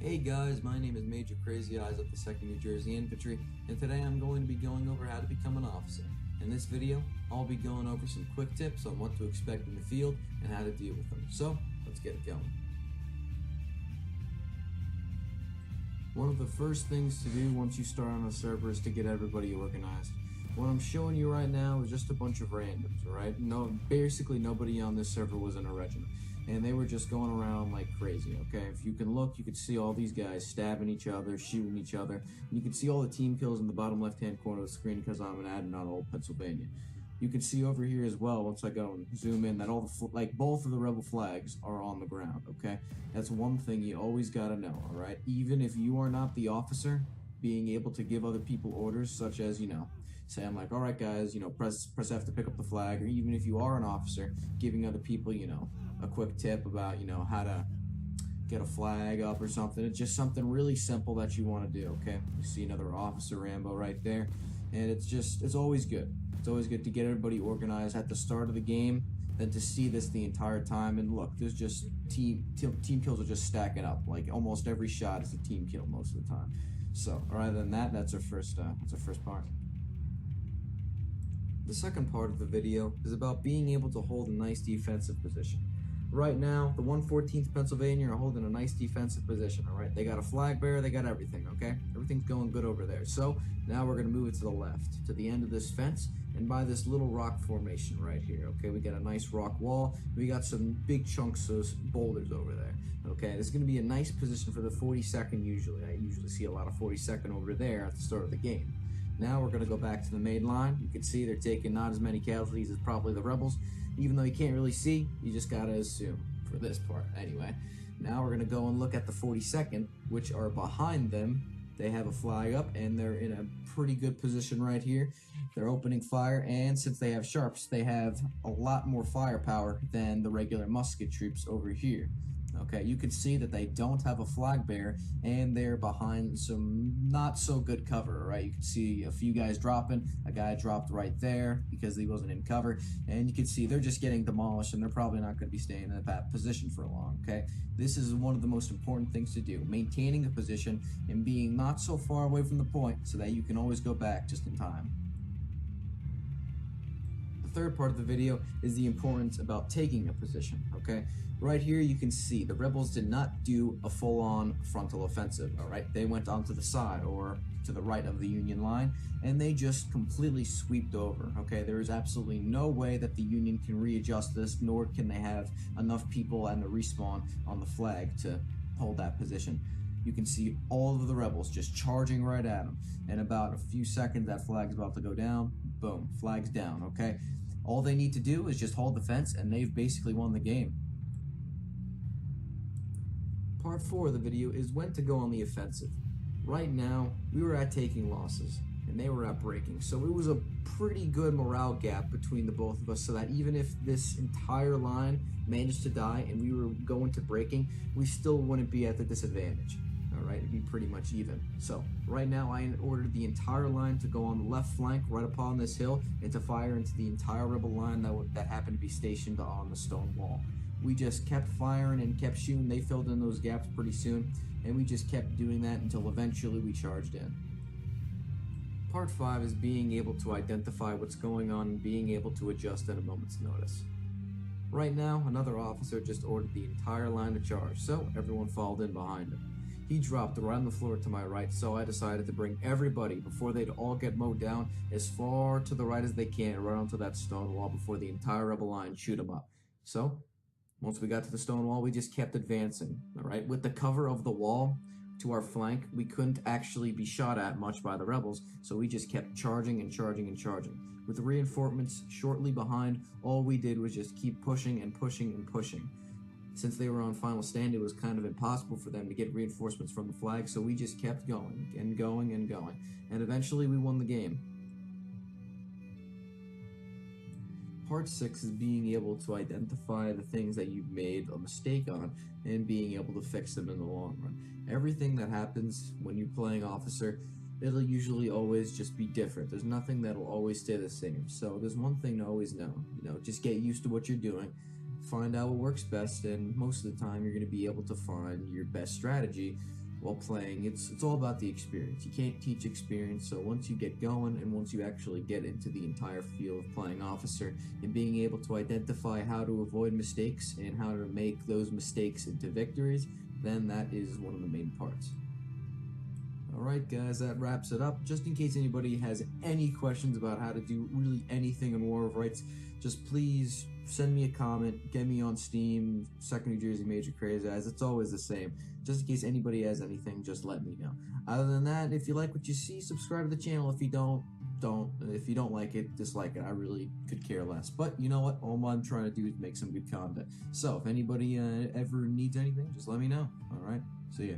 Hey guys, my name is Major Crazy Eyes of the 2nd New Jersey Infantry, and today I'm going to be going over how to become an officer. In this video, I'll be going over some quick tips on what to expect in the field and how to deal with them. So, let's get it going. One of the first things to do once you start on a server is to get everybody organized. What I'm showing you right now is just a bunch of randoms, alright? Basically nobody on this server was in a regiment, and they were just going around like crazy, okay? If you can look, you can see all these guys stabbing each other, shooting each other, and you can see all the team kills in the bottom left-hand corner of the screen because I'm an admin on Old Pennsylvania. You can see over here as well, once I go and zoom in, that all the both of the rebel flags are on the ground, okay? That's one thing you always gotta know, alright? Even if you are not the officer, being able to give other people orders, such as, say I'm like, alright guys, press F to pick up the flag, or even if you are an officer, giving other people, a quick tip about, how to get a flag up or something. It's just something really simple that you want to do, okay? You see another Officer Rambo right there, and it's always good. It's always good to get everybody organized at the start of the game, than to see this the entire time. And look, there's just team kills are just stacking up. Like almost every shot is a team kill most of the time. So, other than that, that's our first part. The second part of the video is about being able to hold a nice defensive position. Right now, the 114th Pennsylvania are holding a nice defensive position, alright? They got a flag bearer, they got everything, okay? Everything's going good over there. So, now we're going to move it to the left, to the end of this fence, and by this little rock formation right here, okay? We got a nice rock wall, we got some big chunks of boulders over there, okay? This is going to be a nice position for the 42nd usually. I usually see a lot of 42nd over there at the start of the game. Now we're going to go back to the main line. You can see they're taking not as many casualties as probably the rebels. Even though you can't really see, you just gotta assume, for this part anyway. Now we're gonna go and look at the 42nd, which are behind them. They have a flag up, and they're in a pretty good position right here. They're opening fire, and since they have sharps, they have a lot more firepower than the regular musket troops over here. Okay, you can see that they don't have a flag bearer, and they're behind some not so good cover, right? You can see a few guys dropping. A guy dropped right there because he wasn't in cover, and you can see they're just getting demolished, and they're probably not going to be staying in that position for long, okay? This is one of the most important things to do, maintaining a position and being not so far away from the point so that you can always go back just in time. The third part of the video is the importance about taking a position, okay? Right here you can see the rebels did not do a full-on frontal offensive, alright? They went onto the side or to the right of the Union line, and they just completely sweeped over, okay? There is absolutely no way that the Union can readjust this, nor can they have enough people and the respawn on the flag to hold that position. You can see all of the rebels just charging right at them. In about a few seconds, that flag's about to go down. Boom, flag's down, okay? All they need to do is just hold the fence, and they've basically won the game. Part 4 of the video is when to go on the offensive. Right now, we were at taking losses, and they were at breaking, so it was a pretty good morale gap between the both of us, so that even if this entire line managed to die and we were going to breaking, we still wouldn't be at the disadvantage. Alright, it'd be pretty much even. So, right now I ordered the entire line to go on the left flank right upon this hill and to fire into the entire rebel line that happened to be stationed on the stone wall. We just kept firing and kept shooting. They filled in those gaps pretty soon, and we just kept doing that until eventually we charged in. Part 5 is being able to identify what's going on and being able to adjust at a moment's notice. Right now, another officer just ordered the entire line to charge, so everyone followed in behind him. He dropped right on the floor to my right, so I decided to bring everybody, before they'd all get mowed down, as far to the right as they can, right onto that stone wall before the entire rebel line shoot him up. So, once we got to the stone wall, we just kept advancing, alright? With the cover of the wall to our flank, we couldn't actually be shot at much by the rebels, so we just kept charging and charging and charging. With the reinforcements shortly behind, all we did was just keep pushing and pushing and pushing. Since they were on final stand, it was kind of impossible for them to get reinforcements from the flag, so we just kept going and going and going, and eventually we won the game. Part 6 is being able to identify the things that you've made a mistake on and being able to fix them in the long run. Everything that happens when you're playing officer, it'll usually always just be different. There's nothing that'll always stay the same. So there's one thing to always know. Just get used to what you're doing, find out what works best, and most of the time you're going to be able to find your best strategy while playing. It's all about the experience. You can't teach experience, so once you get going and once you actually get into the entire field of playing officer and being able to identify how to avoid mistakes and how to make those mistakes into victories, then that is one of the main parts. Alright guys, that wraps it up. Just in case anybody has any questions about how to do really anything in War of Rights, just please send me a comment, get me on Steam, Second New Jersey Major Crazy Eyes. It's always the same. Just in case anybody has anything, just let me know. Other than that, if you like what you see, subscribe to the channel. If you don't. If you don't like it, dislike it. I really could care less. But you know what? All I'm trying to do is make some good content. So if anybody ever needs anything, just let me know. Alright? See ya.